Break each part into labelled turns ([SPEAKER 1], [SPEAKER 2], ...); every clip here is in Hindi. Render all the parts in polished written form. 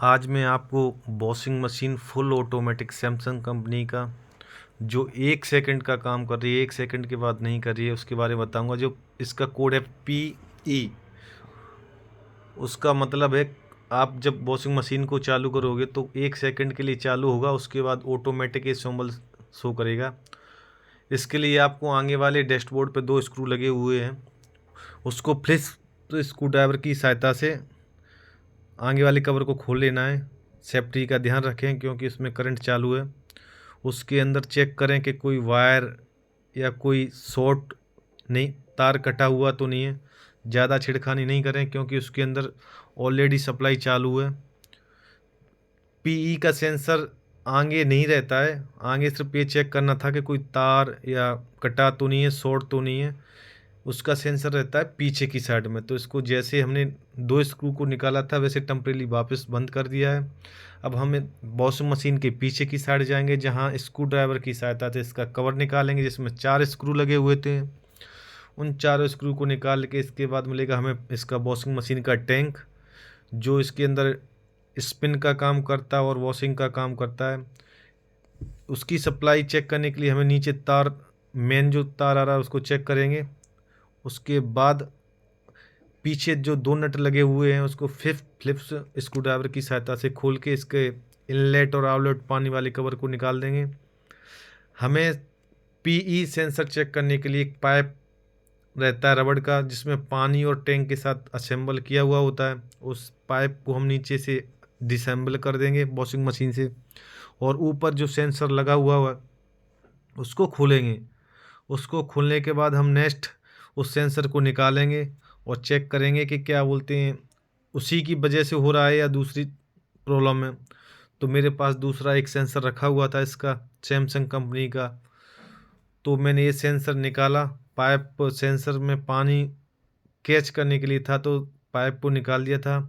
[SPEAKER 1] आज मैं आपको washing machine full automatic Samsung company का जो 1 सेकंड का काम कर रही है, 1 सेकंड के बाद नहीं कर रही है, उसके बारे में बताऊंगा। जो इसका कोड है PE, उसका मतलब है आप जब वॉशिंग मशीन को चालू करोगे तो 1 सेकंड के लिए चालू होगा, उसके बाद ऑटोमेटिक ये सिंबल शो करेगा। इसके लिए आपको आगे वाले डैशबोर्ड पे 2 स्क्रू लगे हुए हैं, उसको फ्लिप स्क्रू ड्राइवर की सहायता से आगे वाले कवर को खोल लेना है। सेफ्टी का ध्यान रखें क्योंकि इसमें करंट चालू है। उसके अंदर चेक करें कि कोई वायर या कोई शॉर्ट नहीं, तार कटा हुआ तो नहीं है। ज़्यादा छिड़खानी नहीं करें क्योंकि उसके अंदर ऑलरेडी सप्लाई चालू है। PE का सेंसर आगे नहीं रहता है, आगे सिर्फ ये चेक करना था कि कोई तार या कटा तो नहीं है, शॉर्ट तो नहीं है। उसका सेंसर रहता है पीछे की साइड में। तो इसको जैसे हमने 2 स्क्रू को निकाला था वैसे टेम्परेली वापस बंद कर दिया है। अब हम वॉशिंग मशीन के पीछे की साइड जाएंगे जहां स्क्रू ड्राइवर की सहायता से इसका कवर निकालेंगे, जिसमें 4 स्क्रू लगे हुए थे। उन 4 स्क्रू को निकाल के इसके बाद मिलेगा हमें इसका वॉशिंग मशीन का टैंक, जो इसके अंदर स्पिन का काम करता है और वॉशिंग का काम करता है। उसकी सप्लाई चेक करने के लिए हमें नीचे तार, मेन जो तार आ रहा है उसको चेक करेंगे। उसके बाद पीछे जो 2 नट लगे हुए हैं उसको फिफ्स स्क्रू ड्राइवर की सहायता से खोल के इसके इनलेट और आउटलेट पानी वाले कवर को निकाल देंगे। हमें PE सेंसर चेक करने के लिए एक पाइप रहता है रबड़ का, जिसमें पानी और टैंक के साथ असेंबल किया हुआ होता है। उस पाइप को हम नीचे से डिसेंबल कर देंगे वॉशिंग मशीन से, और ऊपर जो सेंसर लगा हुआ है उसको खोलेंगे। उसको खोलने के बाद हम नेक्स्ट उस सेंसर को निकालेंगे और चेक करेंगे कि क्या बोलते हैं उसी की वजह से हो रहा है या दूसरी प्रॉब्लम है। तो मेरे पास दूसरा एक सेंसर रखा हुआ था इसका, सैमसंग कंपनी का। तो मैंने ये सेंसर निकाला, पाइप सेंसर में पानी कैच करने के लिए था तो पाइप को निकाल दिया था।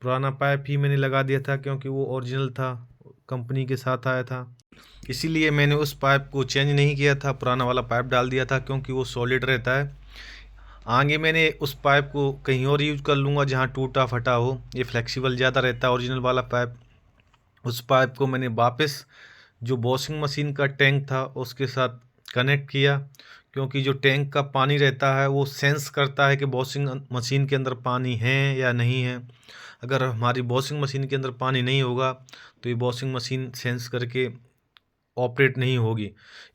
[SPEAKER 1] पुराना पाइप ही मैंने लगा दिया था क्योंकि वो ओरिजिनल था, कंपनी के साथ आया था। इसीलिए मैंने उस पाइप को चेंज नहीं किया था, पुराना वाला पाइप डाल दिया था क्योंकि वो सॉलिड रहता है। आगे मैंने उस पाइप को कहीं और यूज कर लूँगा जहाँ टूटा फटा हो, ये फ्लेक्सिबल ज़्यादा रहता है ओरिजिनल वाला पाइप। उस पाइप को मैंने वापस जो वॉशिंग मशीन का टैंक था उसके साथ कनेक्ट किया, क्योंकि जो टैंक का पानी रहता है वो सेंस करता है कि वॉशिंग मशीन के अंदर पानी है या नहीं है। अगर हमारी वॉशिंग मशीन के अंदर पानी नहीं होगा तो ये वॉशिंग मशीन सेंस करके ऑपरेट नहीं होगी।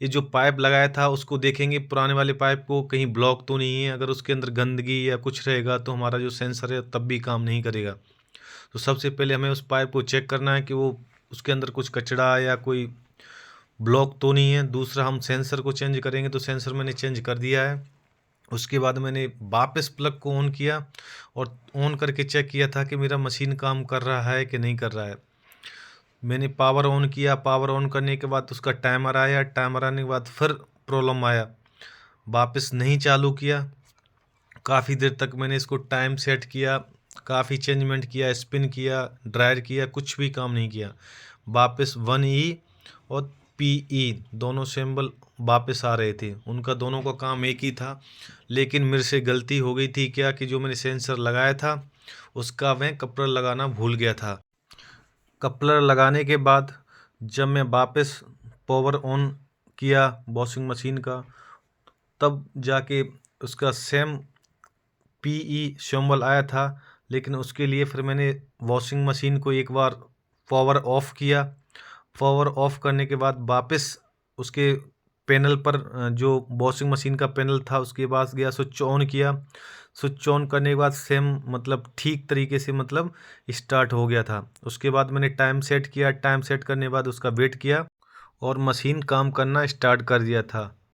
[SPEAKER 1] ये जो पाइप लगाया था उसको देखेंगे, पुराने वाले पाइप को कहीं ब्लॉक तो नहीं है। अगर उसके अंदर गंदगी या कुछ रहेगा तो हमारा जो सेंसर है तब भी काम नहीं करेगा। तो सबसे पहले हमें उस पाइप को चेक करना है कि वो उसके अंदर कुछ कचरा या कोई ब्लॉक तो नहीं है। दूसरा हम सेंसर को चेंज करेंगे, तो सेंसर मैंने चेंज कर दिया है। उसके बाद मैंने वापस प्लग को ऑन किया और ऑन करके चेक किया था कि मेरा मशीन काम कर रहा है कि नहीं कर रहा है। मैंने पावर ऑन किया, पावर ऑन करने के बाद उसका टाइमर आया, टाइमर आने के बाद फिर प्रॉब्लम आया, वापस नहीं चालू किया। काफ़ी देर तक मैंने इसको टाइम सेट किया, काफ़ी चेंजमेंट किया, स्पिन किया, ड्रायर किया, कुछ भी काम नहीं किया। वापस 1E और PE दोनों सिंबल वापस आ रहे थे, उनका दोनों का काम एक ही था। लेकिन मेरे से गलती हो गई थी क्या कि जो मैंने सेंसर लगाया था उसका मैं कपलर लगाना भूल गया था। कपलर लगाने के बाद जब मैं वापस पावर ऑन किया वॉशिंग मशीन का, तब जाके उसका सेम PE सिंबल आया था। लेकिन उसके लिए फिर मैंने वॉशिंग मशीन को एक बार पावर ऑफ किया। पावर ऑफ करने के बाद वापस उसके पैनल पर जो वॉशिंग मशीन का पैनल था उसके पास गया, स्विच ऑन किया। स्विच ऑन करने के बाद सेम मतलब ठीक तरीके से मतलब स्टार्ट हो गया था। उसके बाद मैंने टाइम सेट किया, टाइम सेट करने के बाद उसका वेट किया और मशीन काम करना स्टार्ट कर दिया था।